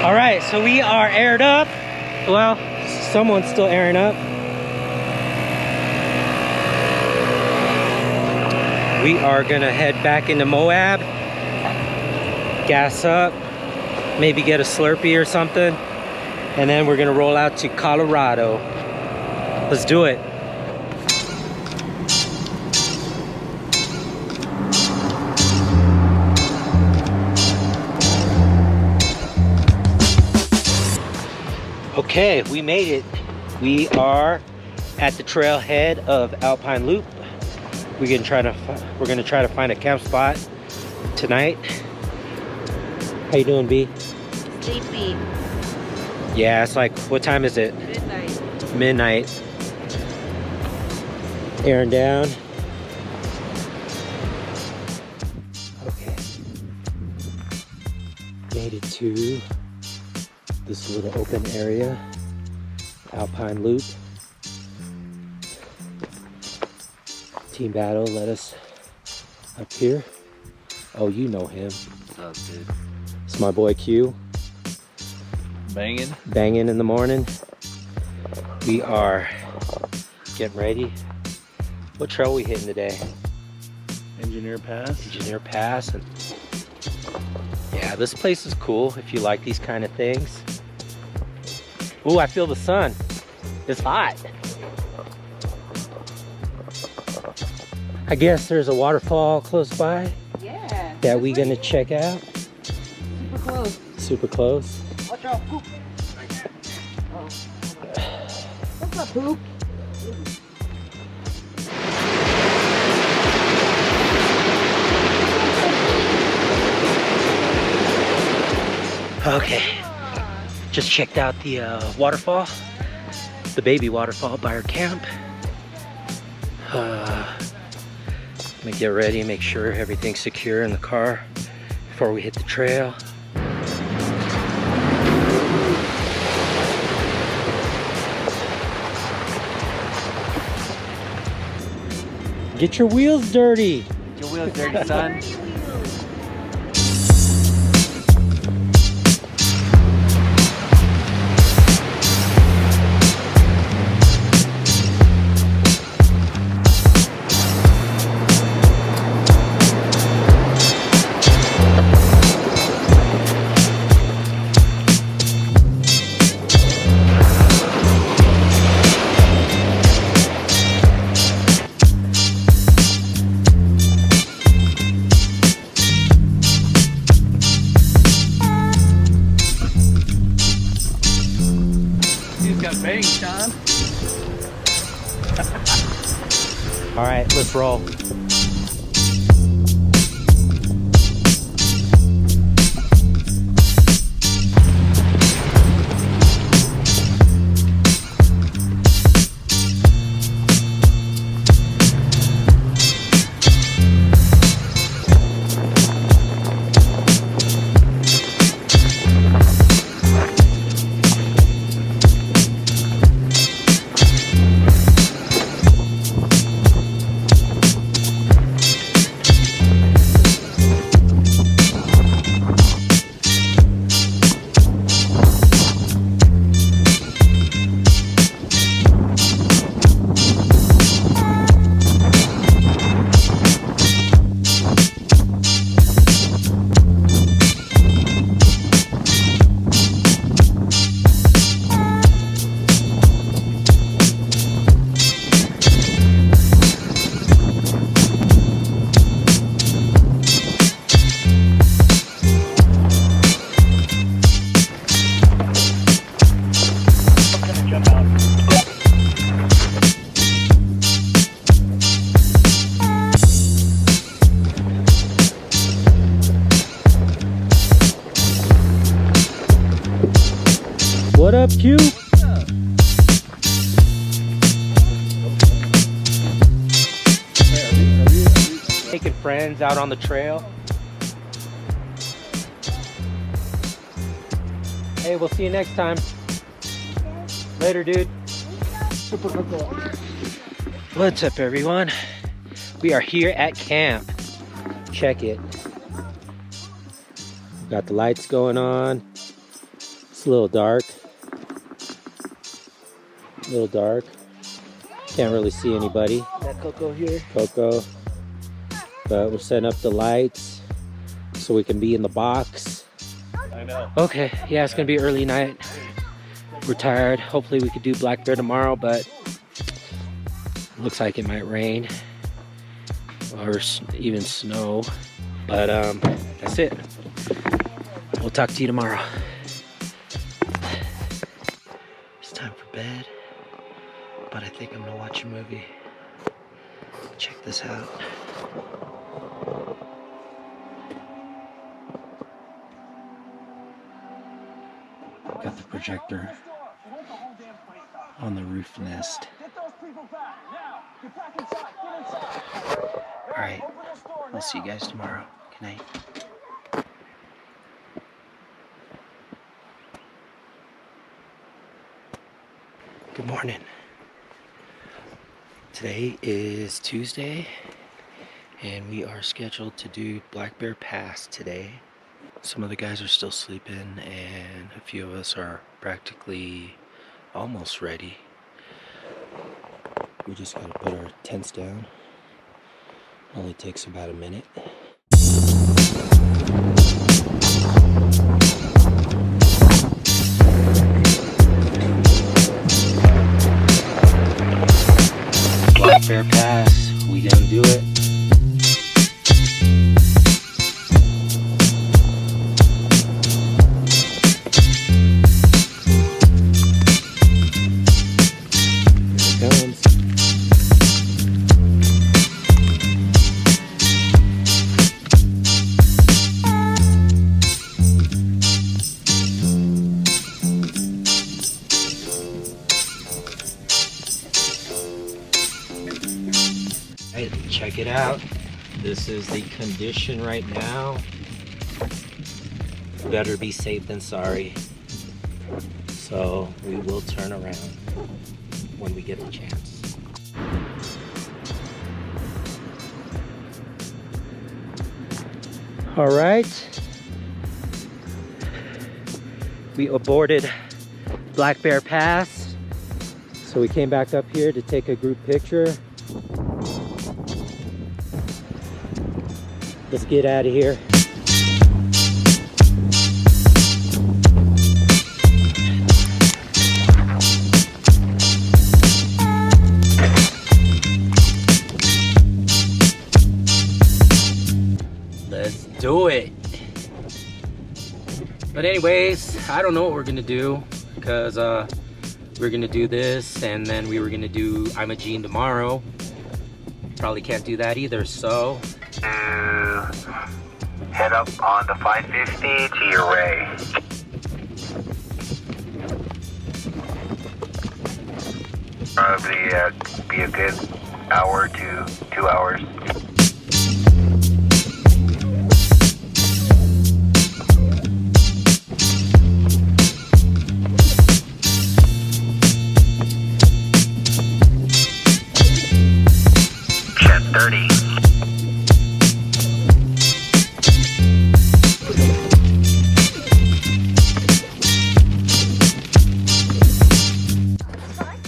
All right, so we are aired up. Well, someone's still airing up. We are gonna head back into Moab, gas up, maybe get a Slurpee or something, and then we're gonna roll out to Colorado. Let's do it. Okay, we made it. We are at the trailhead of Alpine Loop. We're gonna try to find a camp spot tonight. How you doing, B? Sleepy. Yeah, it's like, what time is it? Midnight. Midnight. Airing down. Okay. Made it to this little open area, Alpine Loop. Team Battle let us up here. Oh, you know him. What's up, dude? It's my boy Q. Banging. Banging in the morning. We are getting ready. What trail we hitting today? Engineer Pass. Engineer Pass. And yeah, this place is cool if you like these kind of things. Ooh, I feel the sun. It's hot. I guess there's a waterfall close by. Yeah. That we gonna check out. Super close. Super close. Watch out, Poop. Oh. What's up, Poop? Okay. Just checked out the waterfall. The baby waterfall by our camp. Let me get ready and make sure everything's secure in the car before we hit the trail. Get your wheels dirty. Get your wheels dirty, son. All right, let's roll. What up, Q? Taking friends out on the trail. Hey, we'll see you next time. Later, dude. What's up, everyone? We are here at camp. Check it. Got the lights going on. It's a little dark. A little dark. Can't really see anybody. That Coco here. Coco. But we're setting up the lights so we can be in the box. I know. Okay, yeah, it's gonna be early night. We're tired. Hopefully we could do black bear tomorrow, but looks like it might rain or even snow. But that's it. We'll talk to you tomorrow. It's time for bed, but I think I'm gonna watch a movie. Check this out. Got the projector on the roof nest. Alright, I'll see you guys tomorrow. Good night. Good morning. Today is Tuesday, and we are scheduled to do Black Bear Pass today. Some of the guys are still sleeping, and a few of us are practically almost ready. We just gotta put our tents down. Only takes about a minute. Black Bear Pass, we gonna do it. Here it comes. Hey, check it out. This is the condition right now. Better be safe than sorry. So we will turn around when we get the chance. All right. We aborted Black Bear Pass. So we came back up here to take a group picture. Let's get out of here. Let's do it. But anyways, I don't know what we're gonna do, because we're gonna do this and then we were gonna do Imogene tomorrow. Probably can't do that either, so head up on the 550 to your ray. Probably be a good hour to 2 hours.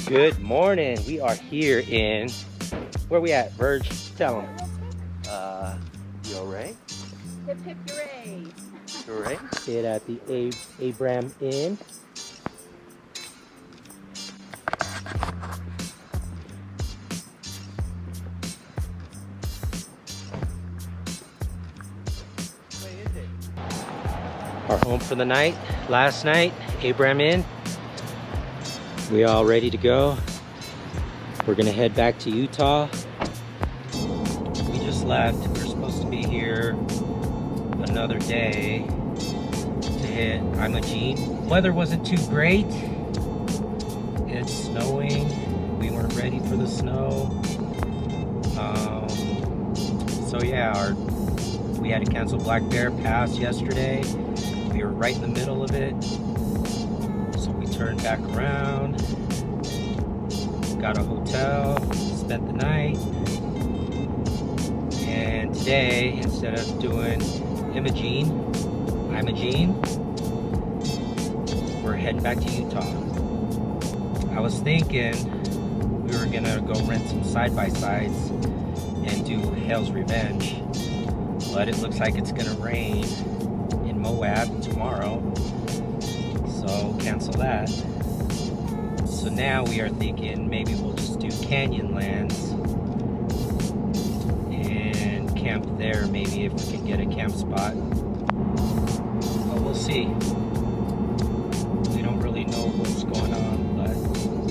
Good morning. We are here in, where we at, Verge? Tell them. You alright? Hip hip hooray. You alright? It at the Abram Inn. Our home for the night, last night, Abram Inn. We all ready to go. We're gonna head back to Utah. We just left. We're supposed to be here another day to hit Imogene. Weather wasn't too great. It's snowing. We weren't ready for the snow. So yeah, we had to cancel Black Bear Pass yesterday. We were right in the middle of it. So we turned back around, got a hotel, spent the night. And today, instead of doing Imogene, we're heading back to Utah. I was thinking we were gonna go rent some side-by-sides and do Hell's Revenge, but it looks like it's gonna rain in Moab tomorrow, so cancel that. So now we are thinking maybe we'll just do Canyonlands and camp there, maybe if we can get a camp spot. But we'll see. We don't really know what's going on, but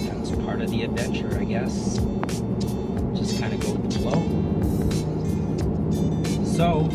that's part of the adventure, I guess. Just kind of go with the flow. So